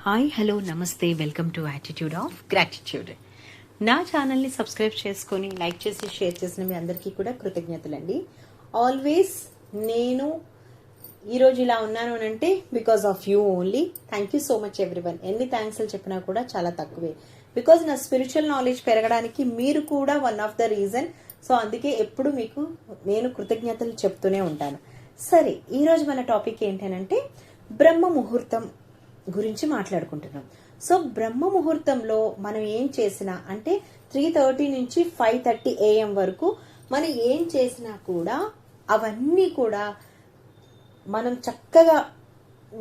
Hi hello నమస్తే welcome to attitude of gratitude. నా ఛానల్ని సబ్స్క్రైబ్ చేసుకొని లైక్ చేసి షేర్ చేసిన మీ అందరికీ కూడా కృతజ్ఞతలండి. ఆల్వేస్ నేను ఈరోజు ఇలా ఉన్నాను అని అంటే because of you only. Thank you so much everyone. ఎన్ని థ్యాంక్స్లు చెప్పినా కూడా చాలా తక్కువే. బికాజ్ నా స్పిరిచువల్ నాలెడ్జ్ పెరగడానికి మీరు కూడా one of the reason. So అందుకే ఎప్పుడు మీకు నేను కృతజ్ఞతలు చెప్తూనే ఉంటాను. సరే, ఈరోజు మన టాపిక్ ఏంటంటే బ్రహ్మ ముహూర్తం గురించి మాట్లాడుకుంటున్నాం. సో బ్రహ్మ ముహూర్తంలో మనం ఏం చేసినా అంటే 3:30 నుంచి 5:30 AM వరకు మనం ఏం చేసినా కూడా అవన్నీ కూడా మనం చక్కగా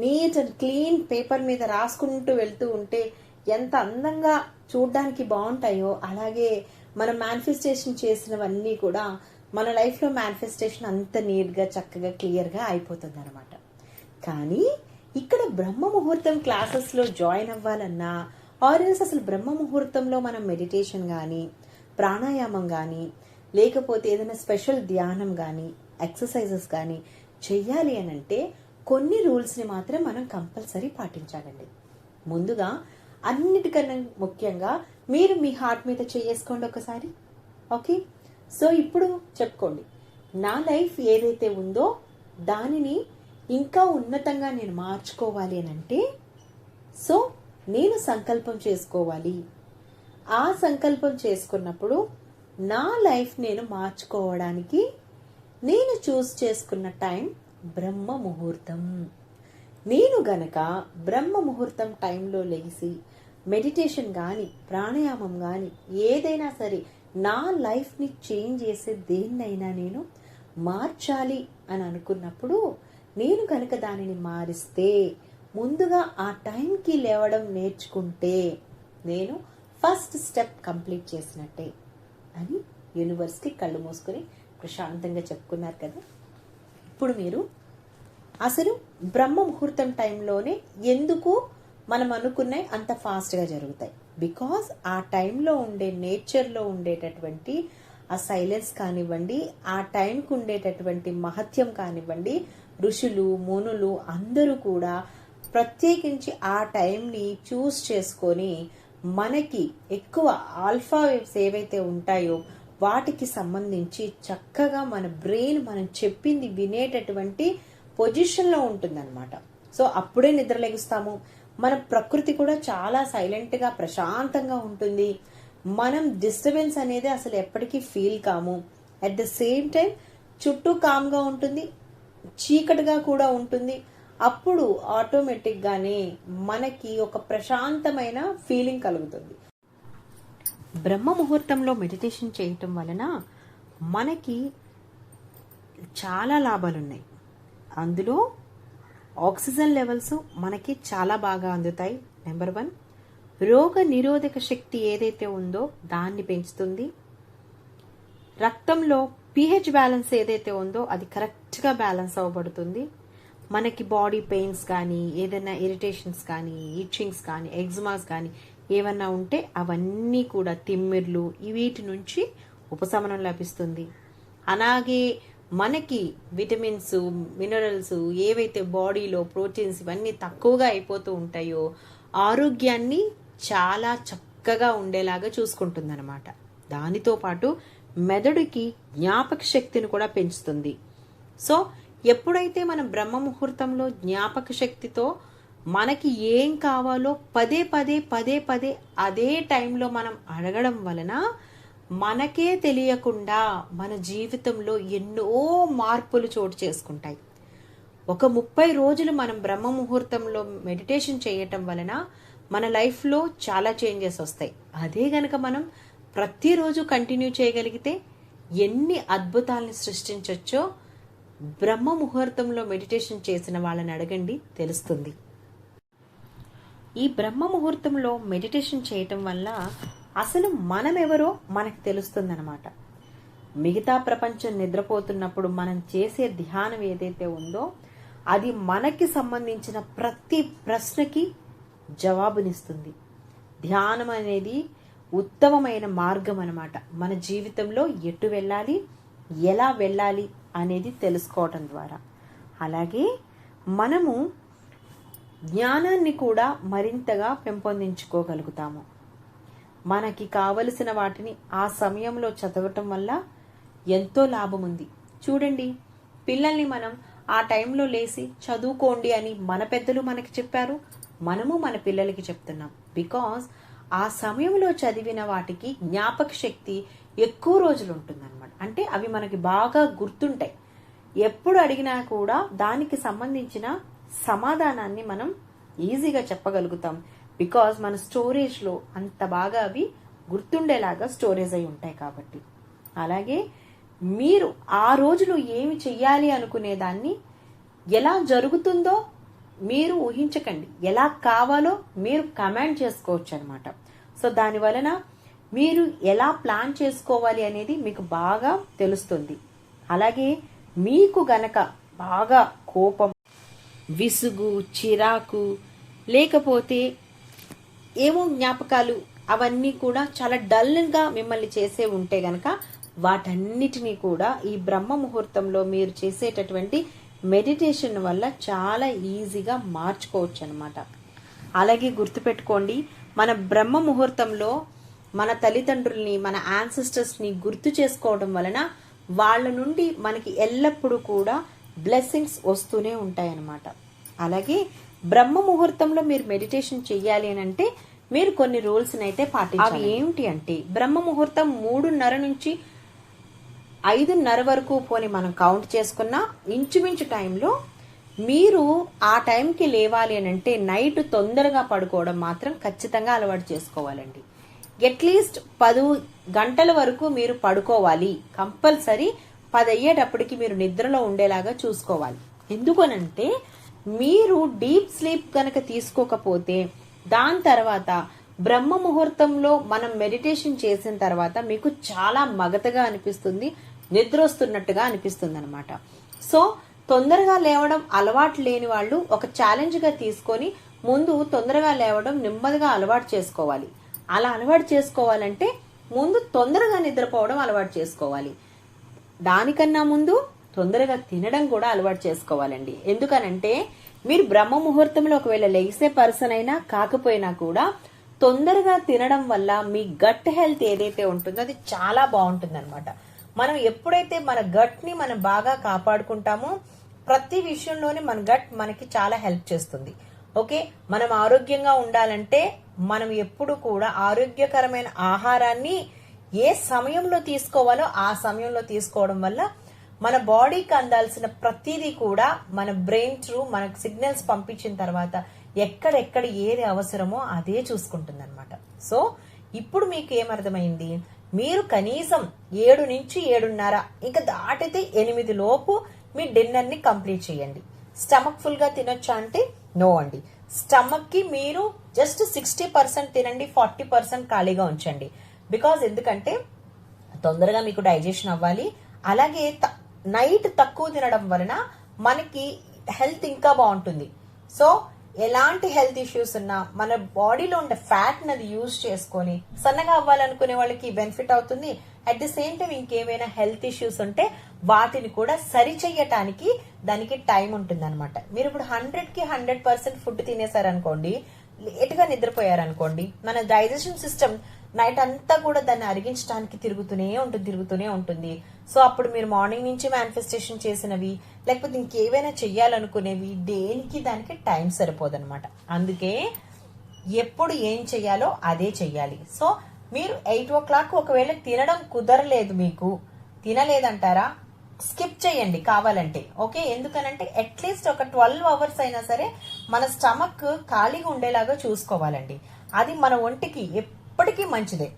నీట్ అండ్ క్లీన్ పేపర్ మీద రాసుకుంటూ వెళ్తూ ఉంటే ఎంత అందంగా చూడడానికి బాగుంటాయో, అలాగే మనం మేనిఫెస్టేషన్ చేసినవన్నీ కూడా మన లైఫ్లో మేనిఫెస్టేషన్ అంత నీట్గా చక్కగా క్లియర్గా అయిపోతుంది అనమాట. కానీ ఇక్కడ బ్రహ్మ ముహూర్తం క్లాసెస్లో జాయిన్ అవ్వాలన్నా ఆర్ఎల్స్ అసలు బ్రహ్మ ముహూర్తంలో మనం మెడిటేషన్ కానీ ప్రాణాయామం కానీ లేకపోతే ఏదైనా స్పెషల్ ధ్యానం కానీ ఎక్సర్సైజెస్ కానీ చెయ్యాలి అని అంటే కొన్ని రూల్స్ని మాత్రం మనం కంపల్సరీ పాటించాలండి. ముందుగా అన్నిటికన్నా ముఖ్యంగా మీరు మీ హార్ట్ మీద చేసుకోండి ఒకసారి. ఓకే, సో ఇప్పుడు చెప్పుకోండి, నా లైఫ్ ఏదైతే ఉందో దానిని ఇంకా ఉన్నతంగా నేను మార్చుకోవాలి అని అంటే సో నేను సంకల్పం చేసుకోవాలి. ఆ సంకల్పం చేసుకున్నప్పుడు నా లైఫ్ నేను మార్చుకోవడానికి నేను చూస్ చేసుకున్న టైం బ్రహ్మ ముహూర్తం. నేను గనక బ్రహ్మ ముహూర్తం టైంలో లెగిసి మెడిటేషన్ కానీ ప్రాణాయామం కానీ ఏదైనా సరే నా లైఫ్ని చేంజ్ చేసే దేన్నైనా నేను మార్చాలి అని అనుకున్నప్పుడు నేను కనుక దానిని మారిస్తే, ముందుగా ఆ టైంకి లేవడం నేర్చుకుంటే నేను ఫస్ట్ స్టెప్ కంప్లీట్ చేసినట్టే అని యూనివర్స్కి కళ్ళు మూసుకొని ప్రశాంతంగా చెప్పుకున్నారు కదా. ఇప్పుడు మీరు అసలు బ్రహ్మ ముహూర్తం టైంలోనే ఎందుకు మనం అనుకున్నాయి అంత ఫాస్ట్గా జరుగుతాయి? బికాజ్ ఆ టైంలో ఉండే నేచర్లో ఉండేటటువంటి ఆ సైలెన్స్ కానివ్వండి, ఆ టైంకి ఉండేటటువంటి మహత్యం కానివ్వండి, ఋషులు మునులు అందరూ కూడా ప్రత్యేకించి ఆ టైంని చూస్ చేసుకొని మనకి ఎక్కువ ఆల్ఫా వేవ్స్ ఏవైతే ఉంటాయో వాటికి సంబంధించి చక్కగా మన బ్రెయిన్ మనం చెప్పింది వినేటటువంటి పొజిషన్లో ఉంటుందన్నమాట. సో అప్పుడే నిద్రలేగుస్తాము. మన ప్రకృతి కూడా చాలా సైలెంట్గా ప్రశాంతంగా ఉంటుంది. మనం డిస్టర్బెన్స్ అనేది అసలు ఎప్పటికీ ఫీల్ కాము. అట్ ద సేమ్ టైం చుట్టూ కామ్గా ఉంటుంది, చీకటిగా కూడా ఉంటుంది. అప్పుడు ఆటోమేటిక్గానే మనకి ఒక ప్రశాంతమైన ఫీలింగ్ కలుగుతుంది. బ్రహ్మ ముహూర్తంలో మెడిటేషన్ చేయటం వలన మనకి చాలా లాభాలు ఉన్నాయి. అందులో ఆక్సిజన్ లెవెల్స్ మనకి చాలా బాగా అందుతాయి. నెంబర్ 1, రోగ నిరోధక శక్తి ఏదైతే ఉందో దాన్ని పెంచుతుంది. రక్తంలో pH బ్యాలెన్స్ ఏదైతే ఉందో అది కరెక్ట్గా బ్యాలెన్స్ అవ్వబడుతుంది. మనకి బాడీ పెయిన్స్ కానీ ఏదైనా ఇరిటేషన్స్ కానీ ఇచ్చింగ్స్ కానీ ఎగ్జమాస్ కానీ ఏమన్నా ఉంటే అవన్నీ కూడా తిమ్మిర్లు వీటి నుంచి ఉపశమనం లభిస్తుంది. అలాగే మనకి విటమిన్స్ మినరల్స్ ఏవైతే బాడీలో ప్రోటీన్స్ ఇవన్నీ తక్కువగా అయిపోతూ ఉంటాయో ఆరోగ్యాన్ని చాలా చక్కగా ఉండేలాగా చూసుకుంటుంది అనమాట. దానితో పాటు మెదడుకి జ్ఞాపక శక్తిని కూడా పెంచుతుంది. సో ఎప్పుడైతే మనం బ్రహ్మ ముహూర్తంలో జ్ఞాపక శక్తితో మనకి ఏం కావాలో పదే పదే అదే టైంలో మనం అడగడం వలన మనకే తెలియకుండా మన జీవితంలో ఎన్నో మార్పులు చోటు చేసుకుంటాయి. ఒక 30 రోజులు మనం బ్రహ్మ ముహూర్తంలో మెడిటేషన్ చేయటం వలన మన లైఫ్లో చాలా చేంజెస్ వస్తాయి. అదే గనక మనం ప్రతిరోజు కంటిన్యూ చేయగలిగితే ఎన్ని అద్భుతాలను సృష్టించవచ్చో బ్రహ్మ ముహూర్తంలో మెడిటేషన్ చేసిన వాళ్ళని అడగండి, తెలుస్తుంది. ఈ బ్రహ్మ ముహూర్తంలో మెడిటేషన్ చేయటం వల్ల అసలు మనం ఎవరో మనకు తెలుస్తుందన్నమాట. మిగతా ప్రపంచం నిద్రపోతున్నప్పుడు మనం చేసే ధ్యానం ఏదైతే ఉందో అది మనకి సంబంధించిన ప్రతి ప్రశ్నకి జవాబునిస్తుంది. ధ్యానం అనేది ఉత్తమమైన మార్గం అన్నమాట. మన జీవితంలో ఎటు వెళ్ళాలి, ఎలా వెళ్ళాలి అనేది తెలుసుకోవటం ద్వారా. అలాగే మనము జ్ఞానాన్ని కూడా మరింతగా పెంపొందించుకోగలుగుతాము. మనకి కావలసిన వాటిని ఆ సమయంలో చదవటం వల్ల ఎంతో లాభం ఉంది. చూడండి, పిల్లల్ని మనం ఆ టైంలో లేసి చదువుకోండి అని మన పెద్దలు మనకి చెప్పారు, మనము మన పిల్లలకి చెప్తున్నాం. బికాజ్ ఆ సమయంలో చదివిన వాటికి జ్ఞాపక శక్తి ఎక్కువ రోజులు ఉంటుందన్నమాట. అంటే అవి మనకి బాగా గుర్తుంటాయి. ఎప్పుడు అడిగినా కూడా దానికి సంబంధించిన సమాధానాన్ని మనం ఈజీగా చెప్పగలుగుతాం. బికాజ్ మన స్టోరేజ్లో అంత బాగా అవి గుర్తుండేలాగా స్టోరేజ్ అయి ఉంటాయి కాబట్టి. అలాగే మీరు ఆ రోజులో ఏమి చెయ్యాలి అనుకునే దాన్ని ఎలా జరుగుతుందో మీరు ఊహించకండి, ఎలా కావాలో మీరు కమాండ్ చేసుకోవచ్చు అనమాట. సో దాని వలన మీరు ఎలా ప్లాన్ చేసుకోవాలి అనేది మీకు బాగా తెలుస్తుంది. అలాగే మీకు గనక బాగా కోపం, విసుగు, చిరాకు, లేకపోతే ఏమో జ్ఞాపకాలు అవన్నీ కూడా చాలా డల్గా మిమ్మల్ని చేసే ఉంటే గనక వాటన్నిటినీ కూడా ఈ బ్రహ్మ ముహూర్తంలో మీరు చేసేటటువంటి మెడిటేషన్ వల్ల చాలా ఈజీగా మార్చుకోవచ్చు అనమాట. అలాగే గుర్తుపెట్టుకోండి, మన బ్రహ్మ ముహూర్తంలో మన తల్లిదండ్రుల్ని, మన యాన్సిస్టర్స్ని గుర్తు చేసుకోవడం వలన వాళ్ళ నుండి మనకి ఎల్లప్పుడూ కూడా బ్లెస్సింగ్స్ వస్తూనే ఉంటాయన్నమాట. అలాగే బ్రహ్మ ముహూర్తంలో మీరు మెడిటేషన్ చెయ్యాలి అని అంటే మీరు కొన్ని రూల్స్ని అయితే పాటించాలి. అవి ఏమిటి అంటే, బ్రహ్మ ముహూర్తం 3:30 నుంచి 5:30 వరకు పోని మనం కౌంట్ చేసుకున్న ఇంచుమించు టైంలో మీరు ఆ టైంకి లేవాలి అని అంటే నైట్ తొందరగా పడుకోవడం మాత్రం ఖచ్చితంగా అలవాటు చేసుకోవాలండి. అట్లీస్ట్ 10 గంటల వరకు మీరు పడుకోవాలి. కంపల్సరీ 10 అయ్యేటప్పటికి మీరు నిద్రలో ఉండేలాగా చూసుకోవాలి. ఎందుకనంటే మీరు డీప్ స్లీప్ కనుక తీసుకోకపోతే దాని తర్వాత బ్రహ్మ ముహూర్తంలో మనం మెడిటేషన్ చేసిన తర్వాత మీకు చాలా మగతగా అనిపిస్తుంది, నిద్ర వస్తున్నట్టుగా అనిపిస్తుంది అనమాట. సో తొందరగా లేవడం అలవాటు లేని వాళ్ళు ఒక ఛాలెంజ్గా తీసుకొని ముందు తొందరగా లేవడం నెమ్మదిగా అలవాటు చేసుకోవాలి. అలా అలవాటు చేసుకోవాలంటే ముందు తొందరగా నిద్రపోవడం అలవాటు చేసుకోవాలి. దానికన్నా ముందు తొందరగా తినడం కూడా అలవాటు చేసుకోవాలండి. ఎందుకనంటే మీరు బ్రహ్మ ముహూర్తంలో ఒకవేళ లెగిసే పర్సన్ అయినా కాకపోయినా కూడా తొందరగా తినడం వల్ల మీ గట్ హెల్త్ ఏదైతే ఉంటుందో అది చాలా బాగుంటుంది అనమాట. మనం ఎప్పుడైతే మన గట్ ని మనం బాగా కాపాడుకుంటామో ప్రతి విషయంలోనే మన గట్ మనకి చాలా హెల్ప్ చేస్తుంది. ఓకే, మనం ఆరోగ్యంగా ఉండాలంటే మనం ఎప్పుడు కూడా ఆరోగ్యకరమైన ఆహారాన్ని ఏ సమయంలో తీసుకోవాలో ఆ సమయంలో తీసుకోవడం వల్ల మన బాడీకి అందాల్సిన ప్రతిదీ కూడా మన బ్రెయిన్ త్రూ మనకు సిగ్నల్స్ పంపించిన తర్వాత ఎక్కడెక్కడ ఏది అవసరమో అదే చూసుకుంటుంది అనమాట. సో ఇప్పుడు మీకు ఏమర్థమైంది, మీరు కనీసం 7 నుంచి 7:30 ఇంకా దాటితే 8 లోపు మీ డిన్నర్ ని కంప్లీట్ చేయండి. స్టమక్ ఫుల్ గా తినొచ్చా అంటే నో అండి. స్టమక్ కి మీరు జస్ట్ 60% తినండి, 40% ఖాళీగా ఉంచండి. బికాజ్ ఎందుకంటే తొందరగా మీకు డైజెషన్ అవ్వాలి. అలాగే నైట్ తక్కువ తినడం వలన మనకి హెల్త్ ఇంకా బాగుంటుంది. సో ఎలాంటి హెల్త్ ఇష్యూస్ ఉన్నా మన బాడీలో ఉండే ఫ్యాట్ నది యూజ్ చేసుకొని సన్నగా అవ్వాలనుకునే వాళ్ళకి బెనిఫిట్ అవుతుంది. అట్ ది సేమ్ టైం ఇంకేమైనా హెల్త్ ఇష్యూస్ ఉంటే వాటిని కూడా సరి చెయ్యటానికి దానికి టైం ఉంటుంది అనమాట. మీరు ఇప్పుడు 100కి 100% ఫుడ్ తినేసారనుకోండి, లేట్ గా నిద్రపోయారనుకోండి, మన డైజెషన్ సిస్టమ్ నైట్ అంతా కూడా దాన్ని అరిగించడానికి తిరుగుతూనే ఉంటుంది. సో అప్పుడు మీరు మార్నింగ్ నుంచి మేనిఫెస్టేషన్ చేసినవి లేకపోతే ఇంకేవైనా చెయ్యాలనుకునేవి దేనికి దానికి టైం సరిపోదన్నమాట. అందుకే ఎప్పుడు ఏం చెయ్యాలో అదే చెయ్యాలి. సో మీరు 8 o'clock ఒకవేళ తినడం కుదరలేదు, మీకు తినలేదంటారా, స్కిప్ చేయండి కావాలంటే. ఓకే, ఎందుకనంటే అట్లీస్ట్ ఒక 12 hours అయినా సరే మన స్టమక్ ఖాళీగా ఉండేలాగా చూసుకోవాలండి. అది మన ఒంటికి ఎప్పటికీ మంచిదే.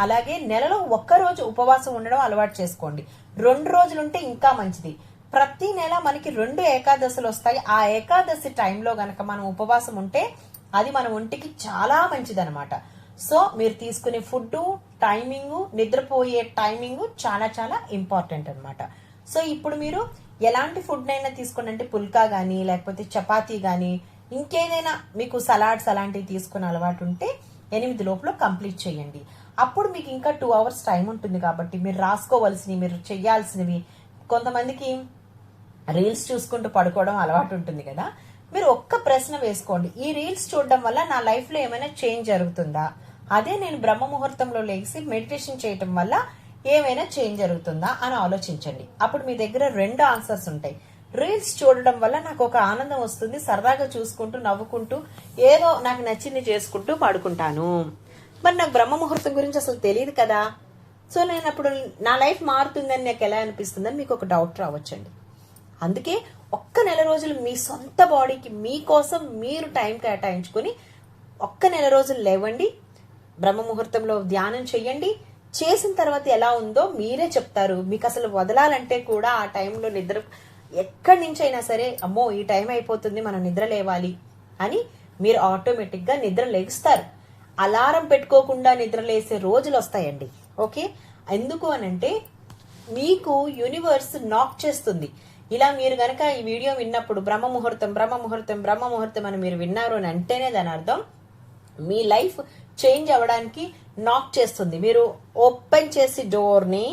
అలాగే నెలలో 1 రోజు ఉపవాసం ఉండడం అలవాటు చేసుకోండి. 2 రోజులుంటే ఇంకా మంచిది. ప్రతి నెల మనకి 2 ఏకాదశులు వస్తాయి. ఆ ఏకాదశి టైంలో గనక మనం ఉపవాసం ఉంటే అది మన ఒంటికి చాలా మంచిది అనమాట. సో మీరు తీసుకునే ఫుడ్ టైమింగ్, నిద్రపోయే టైమింగ్ చాలా చాలా ఇంపార్టెంట్ అనమాట. సో ఇప్పుడు మీరు ఎలాంటి ఫుడ్ అయినా తీసుకోండి, అంటే పుల్కా గానీ లేకపోతే చపాతీ గానీ ఇంకేదైనా మీకు సలాడ్స్ అలాంటివి తీసుకునే అలవాటు ఉంటే 8 లోపల కంప్లీట్ చేయండి. అప్పుడు మీకు ఇంకా 2 hours టైం ఉంటుంది కాబట్టి మీరు రాసుకోవాల్సినవి, మీరు చెయ్యాల్సినవి, కొంతమందికి రీల్స్ చూసుకుంటూ పడుకోవడం అలవాటు ఉంటుంది కదా, మీరు ఒక్క ప్రశ్న వేసుకోండి, ఈ రీల్స్ చూడడం వల్ల నా లైఫ్ లో ఏమైనా చేంజ్ జరుగుతుందా, అదే నేను బ్రహ్మ ముహూర్తంలో లేచి మెడిటేషన్ చేయటం వల్ల ఏమైనా చేంజ్ జరుగుతుందా అని ఆలోచించండి. అప్పుడు మీ దగ్గర 2 ఆన్సర్స్ ఉంటాయి. రీల్స్ చూడడం వల్ల నాకు ఒక ఆనందం వస్తుంది, సరదాగా చూసుకుంటూ నవ్వుకుంటూ ఏదో నాకు నచ్చింది చేసుకుంటూ పడుకుంటాను. మరి నాకు బ్రహ్మ ముహూర్తం గురించి అసలు తెలియదు కదా, సో నేను అప్పుడు నా లైఫ్ మారుతుందని నాకు ఎలా అనిపిస్తుందని మీకు ఒక డౌట్ రావచ్చండి. అందుకే ఒక్క నెల రోజులు మీ సొంత బాడీకి మీకోసం మీరు టైం కేటాయించుకుని ఒక్క నెల రోజులు లేవండి, బ్రహ్మ ముహూర్తంలో ధ్యానం చెయ్యండి. చేసిన తర్వాత ఎలా ఉందో మీరే చెప్తారు. మీకు అసలు వదలాలంటే కూడా ఆ టైంలో నిద్ర ఎక్కడి నుంచి అయినా సరే, అమ్మో ఈ టైం అయిపోతుంది మనం నిద్ర లేవాలి అని మీరు ఆటోమేటిక్ గా నిద్ర లేస్తారు. అలారం పెట్టుకోకుండా నిద్ర లేసే రోజులు వస్తాయండి. ఓకే, ఎందుకు అనంటే మీకు యూనివర్స్ నాక్ చేస్తుంది. ఇలా మీరు గనక ఈ వీడియో విన్నప్పుడు బ్రహ్మ ముహూర్తం బ్రహ్మ ముహూర్తం బ్రహ్మ ముహూర్తం అని మీరు విన్నారు అని అంటేనే దాని అర్థం మీ లైఫ్ చేంజ్ అవ్వడానికి నాక్ చేస్తుంది. మీరు ఓపెన్ చేసి డోర్ ని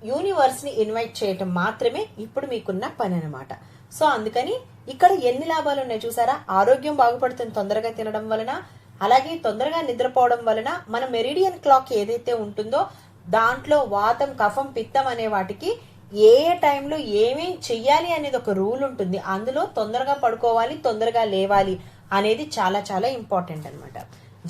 యూనివర్స్ ని ఇన్వైట్ చేయటం మాత్రమే ఇప్పుడు మీకున్న పని అనమాట. సో అందుకని ఇక్కడ ఎన్ని లాభాలు ఉన్నాయి చూసారా. ఆరోగ్యం బాగుపడుతుంది తొందరగా తినడం వలన, అలాగే తొందరగా నిద్రపోవడం వలన మన మెరిడియన్ క్లాక్ ఏదైతే ఉంటుందో దాంట్లో వాతం కఫం పిత్తం అనే వాటికి ఏ టైంలో ఏమేం చెయ్యాలి అనేది ఒక రూల్ ఉంటుంది. అందులో తొందరగా పడుకోవాలి, తొందరగా లేవాలి అనేది చాలా చాలా ఇంపార్టెంట్ అనమాట.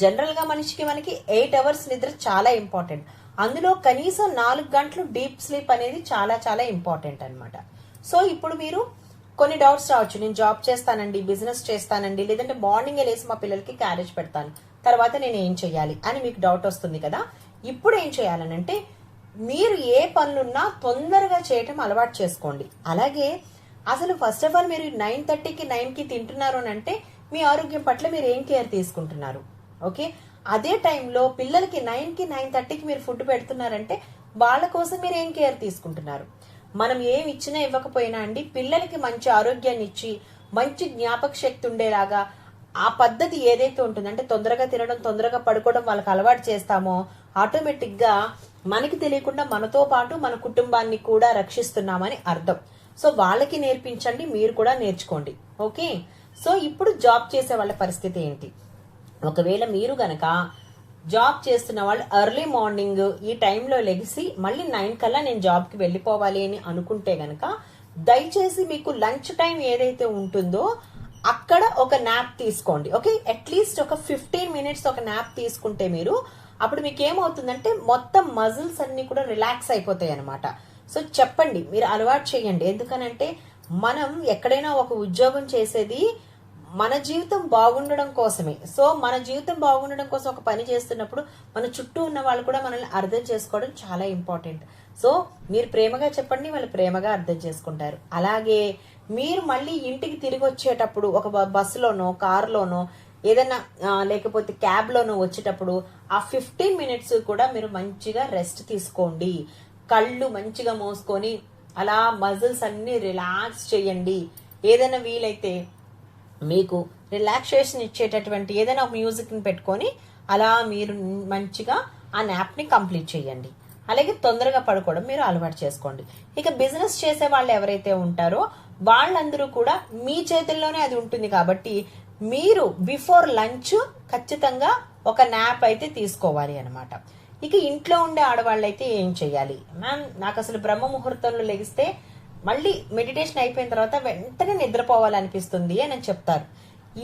జనరల్ గా మనకి 8 అవర్స్ నిద్ర చాలా ఇంపార్టెంట్. అందులో కనీసం 4 గంటలు డీప్ స్లీప్ అనేది చాలా చాలా ఇంపార్టెంట్ అనమాట. సో ఇప్పుడు మీరు కొన్ని డౌట్స్ రావచ్చు, నేను జాబ్ చేస్తానండి, బిజినెస్ చేస్తానండి, లేదంటే మార్నింగ్ లేసి మా పిల్లలకి క్యారేజ్ పెడతాను, తర్వాత నేను ఏం చెయ్యాలి అని మీకు డౌట్ వస్తుంది కదా. ఇప్పుడు ఏం చేయాలనంటే మీరు ఏ పనులున్నా తొందరగా చేయటం అలవాటు చేసుకోండి. అలాగే అసలు ఫస్ట్ ఆఫ్ ఆల్ మీరు 9:30కి 9కి తింటున్నారు అని అంటే మీ ఆరోగ్యం పట్ల మీరు ఏం కేర్ తీసుకుంటున్నారు. ఓకే, అదే టైంలో పిల్లలకి 9కి 9:30కి మీరు ఫుడ్ పెడుతున్నారంటే వాళ్ళ కోసం మీరు ఏం కేర్ తీసుకుంటున్నారు. మనం ఏమి ఇచ్చినా ఇవ్వకపోయినా అండి పిల్లలకి మంచి ఆరోగ్యాన్ని ఇచ్చి మంచి జ్ఞాపక శక్తి ఉండేలాగా ఆ పద్ధతి ఏదైతే ఉంటుందో అంటే తొందరగా తినడం తొందరగా పడుకోవడం వాళ్ళకి అలవాటు చేస్తామో ఆటోమేటిక్ గా మనకి తెలియకుండా మనతో పాటు మన కుటుంబాన్ని కూడా రక్షిస్తున్నామని అర్థం. సో వాళ్ళకి నేర్పించండి, మీరు కూడా నేర్చుకోండి. ఓకే, సో ఇప్పుడు జాబ్ చేసే వాళ్ళ పరిస్థితి ఏంటి. ఒకవేళ మీరు గనక జాబ్ చేస్తున్న వాళ్ళు ఎర్లీ మార్నింగ్ ఈ టైంలో లెగిసి మళ్ళీ 9 కల్లా నేను జాబ్ కి వెళ్ళిపోవాలి అని అనుకుంటే గనక దయచేసి మీకు లంచ్ టైం ఏదైతే ఉంటుందో అక్కడ ఒక నాప్ తీసుకోండి. ఓకే, అట్లీస్ట్ ఒక 15 మినిట్స్ ఒక నాప్ తీసుకుంటే మీరు అప్పుడు మీకు ఏమవుతుందంటే మొత్తం మజిల్స్ అన్ని కూడా రిలాక్స్ అయిపోతాయి అనమాట. సో చెప్పండి, మీరు అలవాటు చేయండి. ఎందుకనంటే మనం ఎక్కడైనా ఒక ఉద్యోగం చేసేది మన జీవితం బాగుండడం కోసమే. సో మన జీవితం బాగుండడం కోసం ఒక పని చేస్తున్నప్పుడు మన చుట్టూ ఉన్న వాళ్ళు కూడా మనల్ని అర్థం చేసుకోవడం చాలా ఇంపార్టెంట్. సో మీరు ప్రేమగా చెప్పండి, వాళ్ళు ప్రేమగా అర్థం చేసుకుంటారు. అలాగే మీరు మళ్ళీ ఇంటికి తిరిగి వచ్చేటప్పుడు ఒక బస్సులోనో కారులోనో ఏదైనా లేకపోతే క్యాబ్ లోనో వచ్చేటప్పుడు ఆ 15 మినిట్స్ కూడా మీరు మంచిగా రెస్ట్ తీసుకోండి. కళ్ళు మంచిగా మూసుకొని అలా మజిల్స్ అన్ని రిలాక్స్ చేయండి. ఏదైనా వీలైతే మీకు రిలాక్సేషన్ ఇచ్చేటటువంటి ఏదైనా మ్యూజిక్ ని పెట్టుకొని అలా మీరు మంచిగా ఆ నాప్ ని కంప్లీట్ చేయండి. అలాగే తొందరగా పడుకోవడం మీరు అలవాటు చేసుకోండి. ఇక బిజినెస్ చేసే వాళ్ళు ఎవరైతే ఉంటారో వాళ్ళందరూ కూడా మీ చేతుల్లోనే అది ఉంటుంది కాబట్టి మీరు బిఫోర్ లంచ్ ఖచ్చితంగా ఒక నాప్ అయితే తీసుకోవాలి అనమాట. ఇక ఇంట్లో ఉండే ఆడవాళ్ళు అయితే ఏం చెయ్యాలి, మ్యామ్ నాకు అసలు బ్రహ్మ ముహూర్తంలో లెగిస్తే మళ్ళీ మెడిటేషన్ అయిపోయిన తర్వాత వెంటనే నిద్రపోవాలనిపిస్తుంది అని చెప్తారు.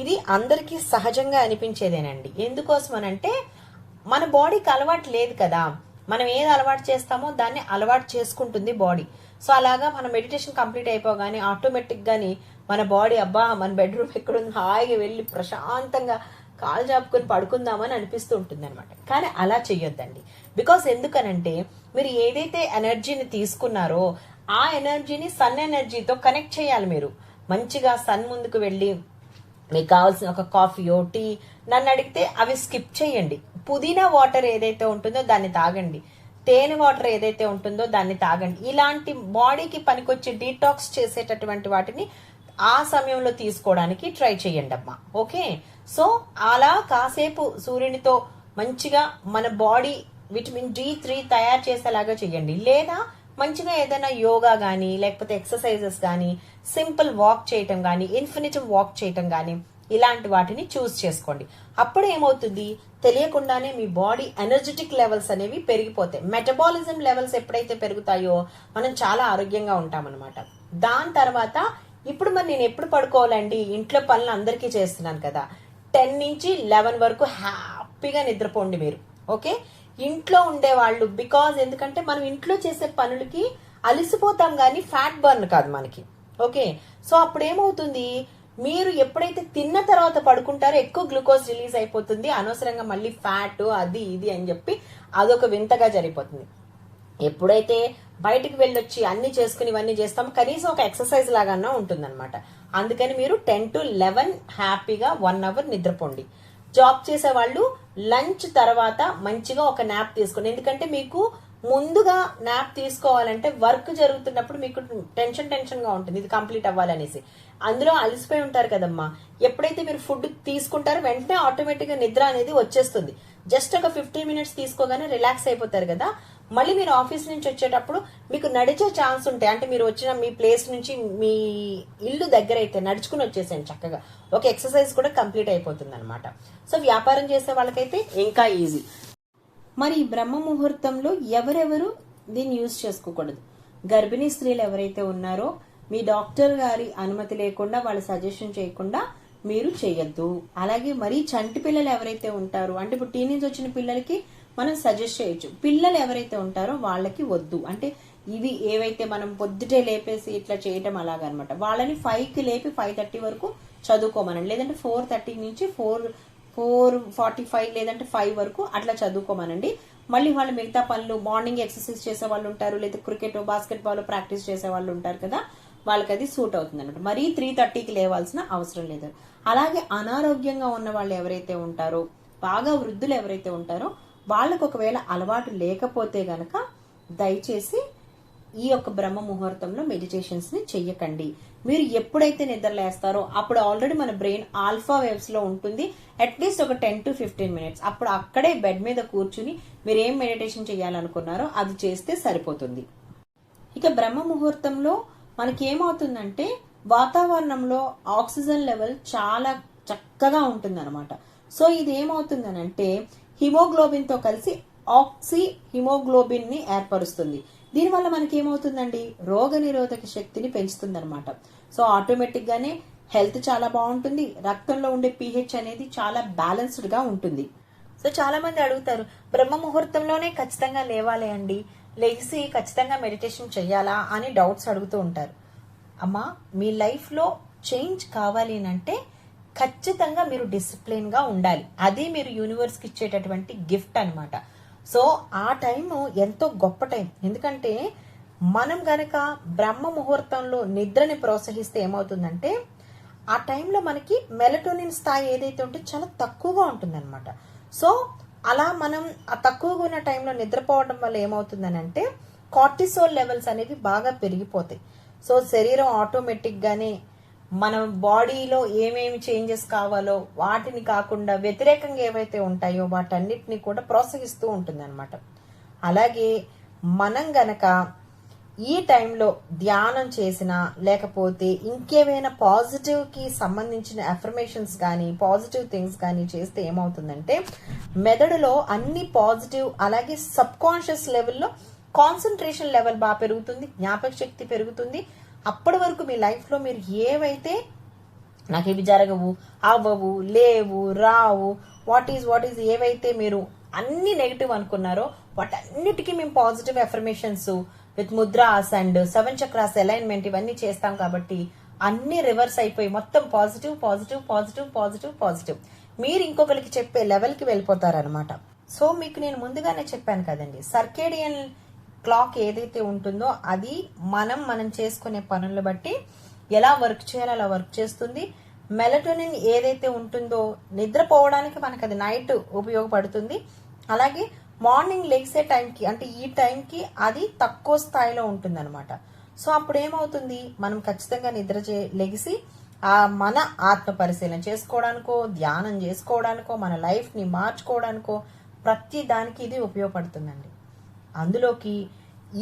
ఇది అందరికీ సహజంగా అనిపించేదేనండి. ఎందుకోసం అనంటే మన బాడీకి అలవాటు లేదు కదా, మనం ఏది అలవాటు చేస్తామో దాన్ని అలవాటు చేసుకుంటుంది బాడీ. సో అలాగా మన మెడిటేషన్ కంప్లీట్ అయిపోగానే ఆటోమేటిక్ గాని మన బాడీ అబ్బా మన బెడ్రూమ్ ఎక్కడుంది హాయిగా వెళ్ళి ప్రశాంతంగా కాలు చాపుకొని పడుకుందామని అనిపిస్తూ ఉంటుంది అనమాట. కానీ అలా చెయ్యొద్దండి. బికాస్ ఎందుకనంటే మీరు ఏదైతే ఎనర్జీని తీసుకున్నారో ఆ ఎనర్జీని సన్ ఎనర్జీతో కనెక్ట్ చేయాలి. మీరు మంచిగా సన్ ముందుకు వెళ్ళి మీకు కావాల్సిన ఒక కాఫీయో టీ నన్ను అడిగితే అవి స్కిప్ చేయండి. పుదీనా వాటర్ ఏదైతే ఉంటుందో దాన్ని తాగండి, తేనె వాటర్ ఏదైతే ఉంటుందో దాన్ని తాగండి. ఇలాంటి బాడీకి పనికొచ్చి డీటాక్స్ చేసేటటువంటి వాటిని ఆ సమయంలో తీసుకోవడానికి ట్రై చేయండి అమ్మా. ఓకే, సో అలా కాసేపు సూర్యునితో మంచిగా మన బాడీ విటమిన్ D3 తయారు చేసేలాగా చేయండి. లేదా మంచిగా ఏదైనా యోగా కానీ లేకపోతే ఎక్సర్సైజెస్ కానీ సింపుల్ వాక్ చేయటం కానీ ఇన్ఫినిటివ్ వాక్ చేయటం కానీ ఇలాంటి వాటిని చూస్ చేసుకోండి. అప్పుడు ఏమవుతుంది, తెలియకుండానే మీ బాడీ ఎనర్జెటిక్ లెవెల్స్ అనేవి పెరిగిపోతాయి. మెటబాలిజం లెవెల్స్ ఎప్పుడైతే పెరుగుతాయో మనం చాలా ఆరోగ్యంగా ఉంటామన్నమాట. దాని తర్వాత ఇప్పుడు మరి నేను ఎప్పుడు పడుకోవాలండి, ఇంట్లో పనులు అందరికీ చేస్తున్నాను కదా, 10 నుంచి 11 వరకు హ్యాపీగా నిద్రపోండి మీరు. ఓకే, ఇంట్లో ఉండేవాళ్ళు, బికాజ్ ఎందుకంటే మనం ఇంట్లో చేసే పనులకి అలిసిపోతాం కానీ ఫ్యాట్ బర్న్ కాదు మనకి. ఓకే, సో అప్పుడు ఏమవుతుంది, మీరు ఎప్పుడైతే తిన్న తర్వాత పడుకుంటారో ఎక్కువ గ్లూకోజ్ రిలీజ్ అయిపోతుంది, అనవసరంగా మళ్ళీ ఫ్యాట్ అది ఇది అని చెప్పి అదొక వింతగా జరిగిపోతుంది. ఎప్పుడైతే బయటకు వెళ్ళొచ్చి అన్ని చేసుకుని ఇవన్నీ చేస్తాం, కనీసం ఒక ఎక్సర్సైజ్ లాగానే ఉంటుందన్నమాట. అందుకని మీరు 10 to 11 హ్యాపీగా 1 hour నిద్రపోండి. జాబ్ చేసే వాళ్ళు లంచ్ తర్వాత మంచిగా ఒక నాప్ తీసుకోండి. ఎందుకంటే మీకు ముందుగా నాప్ తీసుకోవాలంటే వర్క్ జరుగుతున్నప్పుడు మీకు టెన్షన్ గా ఉంటుంది, ఇది కంప్లీట్ అవ్వాలనేసి. అందులో అలసిపోయి ఉంటారు కదమ్మా. ఎప్పుడైతే మీరు ఫుడ్ తీసుకుంటారో వెంటనే ఆటోమేటిక్ గా నిద్ర అనేది వచ్చేస్తుంది. జస్ట్ ఒక 15 minutes తీసుకోగానే రిలాక్స్ అయిపోతారు కదా. మళ్ళీ మీరు ఆఫీస్ నుంచి వచ్చేటప్పుడు మీకు నడిచే ఛాన్స్ ఉంటాయి. అంటే మీరు వచ్చిన మీ ప్లేస్ నుంచి మీ ఇల్లు దగ్గర అయితే నడుచుకుని వచ్చేసాను చక్కగా, ఒక ఎక్సర్సైజ్ కూడా కంప్లీట్ అయిపోతుంది అనమాట. సో వ్యాపారం చేసే వాళ్ళకైతే ఇంకా ఈజీ. మరి ఈ బ్రహ్మ ముహూర్తంలో ఎవరెవరు దీన్ని యూజ్ చేసుకోకూడదు? గర్భిణీ స్త్రీలు ఎవరైతే ఉన్నారో మీ డాక్టర్ గారి అనుమతి లేకుండా, వాళ్ళ సజెషన్ చేయకుండా మీరు చేయొద్దు. అలాగే మరీ చంటి పిల్లలు ఎవరైతే ఉంటారో, అంటే ఇప్పుడు టీనేజ్ వచ్చిన పిల్లలకి మనం సజెస్ట్ చేయొచ్చు, పిల్లలు ఎవరైతే ఉంటారో వాళ్ళకి వద్దు. అంటే ఇవి ఏవైతే మనం పొద్దుటే లేపేసి ఇట్లా చేయటం అలాగనమాట. వాళ్ళని 5కి లేపి 5:30 వరకు చదువుకోమనండి, లేదంటే 4:30 నుంచి 4:45 లేదంటే 5 వరకు అట్లా చదువుకోమనండి. మళ్ళీ వాళ్ళు మిగతా పనులు, మార్నింగ్ ఎక్సర్సైజ్ చేసే వాళ్ళు ఉంటారు, లేదా క్రికెట్ బాస్కెట్ బాల్ ప్రాక్టీస్ చేసే వాళ్ళు ఉంటారు కదా, వాళ్ళకి అది సూట్ అవుతుంది అనమాట. మరీ 3:30కి లేవాల్సిన అవసరం లేదు. అలాగే అనారోగ్యంగా ఉన్న వాళ్ళు ఎవరైతే ఉంటారో, బాగా వృద్ధులు ఎవరైతే ఉంటారో వాళ్ళకు ఒకవేళ అలవాటు లేకపోతే గనక దయచేసి ఈ యొక్క బ్రహ్మ ముహూర్తంలో మెడిటేషన్స్ ని చెయ్యకండి. మీరు ఎప్పుడైతే నిద్రలేస్తారో అప్పుడు ఆల్రెడీ మన బ్రెయిన్ ఆల్ఫా వేవ్స్ లో ఉంటుంది, అట్లీస్ట్ ఒక 10 to 15 minutes. అప్పుడు అక్కడే బెడ్ మీద కూర్చుని మీరు ఏం మెడిటేషన్ చేయాలనుకున్నారో అది చేస్తే సరిపోతుంది. ఇక బ్రహ్మ ముహూర్తంలో మనకి ఏమవుతుందంటే వాతావరణంలో ఆక్సిజన్ లెవెల్ చాలా చక్కగా ఉంటుంది అనమాట. సో ఇది ఏమవుతుందనంటే హిమోగ్లోబిన్ తో కలిసి ఆక్సి హిమోగ్లోబిన్ ని ఏర్పరుస్తుంది. దీనివల్ల మనకి ఏమవుతుందండి, రోగ నిరోధక శక్తిని పెంచుతుంది అనమాట. సో ఆటోమేటిక్ గానే హెల్త్ చాలా బాగుంటుంది, రక్తంలో ఉండే pH అనేది చాలా బ్యాలెన్స్డ్ గా ఉంటుంది. సో చాలా మంది అడుగుతారు, బ్రహ్మ ముహూర్తంలోనే ఖచ్చితంగా లేవాలి అండి, లెగిసి ఖచ్చితంగా మెడిటేషన్ చెయ్యాలా అని డౌట్స్ అడుగుతూ ఉంటారు. అమ్మా, మీ లైఫ్ లో చేంజ్ కావాలి అంటే ఖచ్చితంగా మీరు డిసిప్లిన్ గా ఉండాలి. అది మీరు యూనివర్స్ కి ఇచ్చేటటువంటి గిఫ్ట్ అనమాట. సో ఆ టైం ఎంతో గొప్ప టైం. ఎందుకంటే మనం గనక బ్రహ్మ ముహూర్తంలో నిద్రని ప్రోత్సహిస్తే ఏమవుతుందంటే ఆ టైంలో మనకి మెలటోనిన్ స్థాయి ఏదైతే ఉంటే చాలా తక్కువగా ఉంటుంది అనమాట. సో అలా మనం ఆ తక్కువగా ఉన్న టైంలో నిద్రపోవడం వల్ల ఏమవుతుందని అంటే కార్టిసోల్ లెవెల్స్ అనేవి బాగా పెరిగిపోతాయి. సో శరీరం ఆటోమేటిక్ గానే మన బాడీలో ఏమేమి చేంజెస్ కావాలో వాటిని కాకుండా వ్యతిరేకంగా ఏవైతే ఉంటాయో వాటన్నిటిని కూడా ప్రోత్సహిస్తూ ఉంటుంది అనమాట. అలాగే మనం గనక ఈ టైంలో ధ్యానం చేసినా లేకపోతే ఇంకేమైనా పాజిటివ్ కి సంబంధించిన అఫర్మేషన్స్ కానీ పాజిటివ్ థింగ్స్ కానీ చేస్తే ఏమవుతుందంటే మెదడులో అన్ని పాజిటివ్, అలాగే సబ్ కాన్షియస్ లెవెల్లో కాన్సన్ట్రేషన్ లెవెల్ బాగా పెరుగుతుంది, జ్ఞాపక శక్తి పెరుగుతుంది. అప్పటి వరకు మీ లైఫ్ లో మీరు ఏవైతే నాకు ఇవి జరగవు, అవ్వవు, లేవు, రావు, వాట్ ఈజ్ ఏవైతే మీరు అన్ని నెగిటివ్ అనుకున్నారో వాటన్నిటికీ మేము positive affirmations with mudras and 7 chakras alignment ఇవన్నీ చేస్తాం కాబట్టి అన్ని రివర్స్ అయిపోయి మొత్తం positive positive positive positive positive మీరు ఇంకొకరికి చెప్పే లెవెల్కి వెళ్ళిపోతారనమాట. సో మీకు నేను ముందుగానే చెప్పాను కదండి, సర్కేడియన్ క్లాక్ ఏదైతే ఉంటుందో అది మనం చేసుకునే పనులను బట్టి ఎలా వర్క్ చేయాలో అలా వర్క్ చేస్తుంది. మెలటోనిన్ ఏదైతే ఉంటుందో నిద్రపోవడానికి మనకు అది నైట్ ఉపయోగపడుతుంది. అలాగే మార్నింగ్ లెగ్సే టైంకి, అంటే ఈ టైంకి అది తక్కువ స్థాయిలో ఉంటుంది అనమాట. సో అప్పుడు ఏమవుతుంది, మనం ఖచ్చితంగా లెగిసి మన ఆత్మ పరిశీలన చేసుకోవడానికో, ధ్యానం చేసుకోవడానికో, మన లైఫ్ని మార్చుకోవడానికో ప్రతి దానికి ఇది ఉపయోగపడుతుందండి. అందులోకి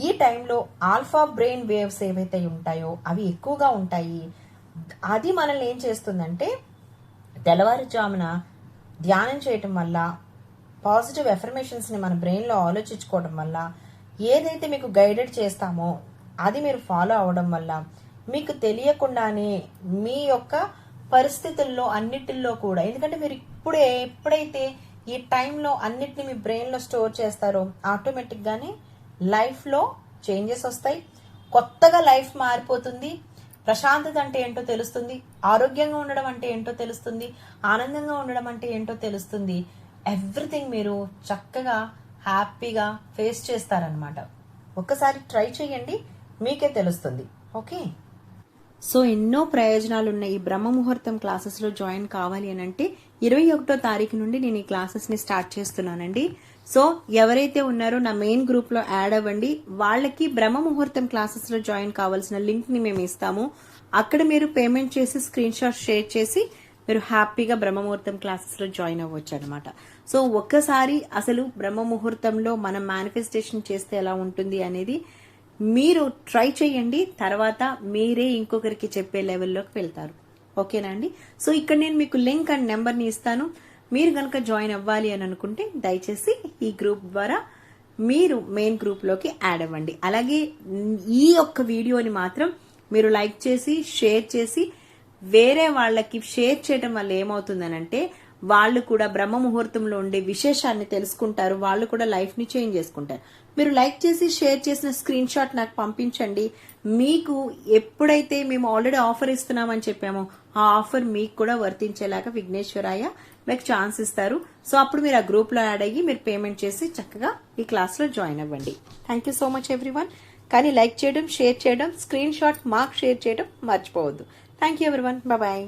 ఈ టైంలో ఆల్ఫా బ్రెయిన్ వేవ్స్ ఏవైతే ఉంటాయో అవి ఎక్కువగా ఉంటాయి. అది మనల్ని ఏం చేస్తుందంటే తెల్లవారుజామున ధ్యానం చేయటం వల్ల, పాజిటివ్ ఎఫర్మేషన్స్ని మన బ్రెయిన్లో ఆలోచించుకోవడం వల్ల, ఏదైతే మీకు గైడెడ్ చేస్తామో అది మీరు ఫాలో అవడం వల్ల మీకు తెలియకుండానే మీ యొక్క పరిస్థితుల్లో అన్నిటిల్లో కూడా, ఎందుకంటే మీరు ఎప్పుడైతే ఈ టైంలో అన్నిటిని మీ బ్రెయిన్లో స్టోర్ చేస్తారో ఆటోమేటిక్గానే లైఫ్లో చేంజెస్ వస్తాయి, కొత్తగా లైఫ్ మారిపోతుంది, ప్రశాంతత అంటే ఏంటో తెలుస్తుంది, ఆరోగ్యంగా ఉండడం అంటే ఏంటో తెలుస్తుంది, ఆనందంగా ఉండడం అంటే ఏంటో తెలుస్తుంది. ఎవ్రీథింగ్ మీరు చక్కగా హ్యాపీగా ఫేస్ చేస్తారనమాట. ఒక్కసారి ట్రై చేయండి, మీకే తెలుస్తుంది. ఓకే, సో ఎన్నో ప్రయోజనాలు ఉన్న ఈ బ్రహ్మ ముహూర్తం క్లాసెస్లో జాయిన్ కావాలి అని అంటే 21వ తారీఖు నుండి నేను ఈ క్లాసెస్ని స్టార్ట్ చేస్తున్నానండి. సో ఎవరైతే ఉన్నారో నా మెయిన్ గ్రూప్లో యాడ్ అవ్వండి. వాళ్ళకి బ్రహ్మ ముహూర్తం క్లాసెస్లో జాయిన్ కావాల్సిన లింక్ని మేము ఇస్తాము. అక్కడ మీరు పేమెంట్ చేసి స్క్రీన్ షాట్ షేర్ చేసి మీరు హ్యాపీగా బ్రహ్మ ముహూర్తం క్లాసెస్లో జాయిన్ అవ్వచ్చు అనమాట. సో ఒక్కసారి అసలు బ్రహ్మ ముహూర్తంలో మనం మేనిఫెస్టేషన్ చేస్తే ఎలా ఉంటుంది అనేది మీరు ట్రై చేయండి. తర్వాత మీరే ఇంకొకరికి చెప్పే లెవెల్లోకి వెళ్తారు. ఓకేనా అండి? సో ఇక్కడ నేను మీకు లింక్ అండ్ నెంబర్ని ఇస్తాను. మీరు కనుక జాయిన్ అవ్వాలి అని అనుకుంటే దయచేసి ఈ గ్రూప్ ద్వారా మీరు మెయిన్ గ్రూప్లోకి యాడ్ అవ్వండి. అలాగే ఈ ఒక్క వీడియోని మాత్రం మీరు లైక్ చేసి షేర్ చేసి వేరే వాళ్ళకి షేర్ చేయడం వల్ల ఏమవుతుందనంటే వాళ్ళు కూడా బ్రహ్మ ముహూర్తంలో ఉండే విశేషాన్ని తెలుసుకుంటారు, వాళ్ళు కూడా లైఫ్ని చేంజ్ చేసుకుంటారు. మీరు లైక్ చేసి షేర్ చేసిన స్క్రీన్ షాట్ నాకు పంపించండి. మీకు ఎప్పుడైతే మేము ఆల్రెడీ ఆఫర్ ఇస్తున్నామని చెప్పామో ఆ ఆఫర్ మీకు కూడా వర్తించేలాగా విఘ్నేశ్వరాయ మీకు ఛాన్స్ ఇస్తారు. సో అప్పుడు మీరు ఆ గ్రూప్లో యాడ్ అయ్యి మీరు పేమెంట్ చేసి చక్కగా ఈ క్లాస్లో జాయిన్ అవ్వండి. Thank you so much everyone. కానీ లైక్ చేయడం, షేర్ చేయడం, స్క్రీన్ షాట్ మాకు షేర్ చేయడం మర్చిపోవద్దు. Thank you everyone. బాయ్.